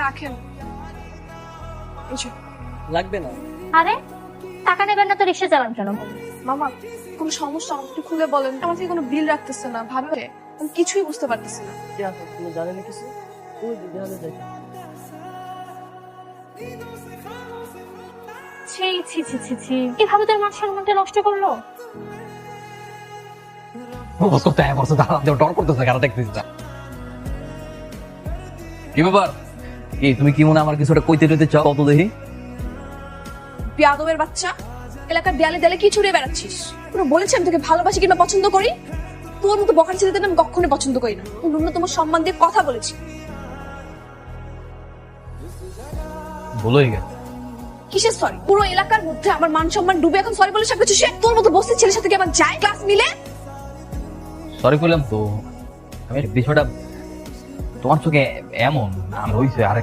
রাখেন। লাগবে না। আরে টাকা নেবেন না তো রিক্সা চালান কেন? মামা কোনো সমস্যা একটু খুলে বলেন। আমার থেকে কোনো বিল রাখতেছে না, ভাবে আমি কিছুই বুঝতে পারতেছি না। কি আছে তুমি জানেন কিছু? ওই দিকে হলে যাই। ছি ছি ছি ছি ছি, এভাবে তোর মান সম্মানটা নষ্ট করলো। বস করতে হয়, বস দাঁড়া ডর করতেছে, কারা দেখতেছি না। কি ব্যাপার? কি তুমি কি মনে হয় আমার কিছুটা কইতে টইতে চাও? কত দেখি। বিয়াদবের বাচ্চা, এলাকার দেয়ালে দেয়ালে কি ছুড়ে বেড়াচ্ছিস? পুরো বলেছি আমি তোকে ভালোবাসি কিংবা পছন্দ করি। তোর মতো বকার ছেলেদের আমি কখনো পছন্দ করি না। ন্যূনতম সম্মান দিয়ে কথা বলেছি। ভুল হয়ে গেছে। কিসের সরি? পুরো এলাকার মধ্যে আমার মান সম্মান ডুবে এখন সরি বলে সবকিছু শেষ। তোর মতো বস্তির ছেলের সাথে কি আমার যায় ক্লাস মিলে? সরি বললাম তো, আমি বিষয়টা তোমার চোখে এমন আর হইছে আরেক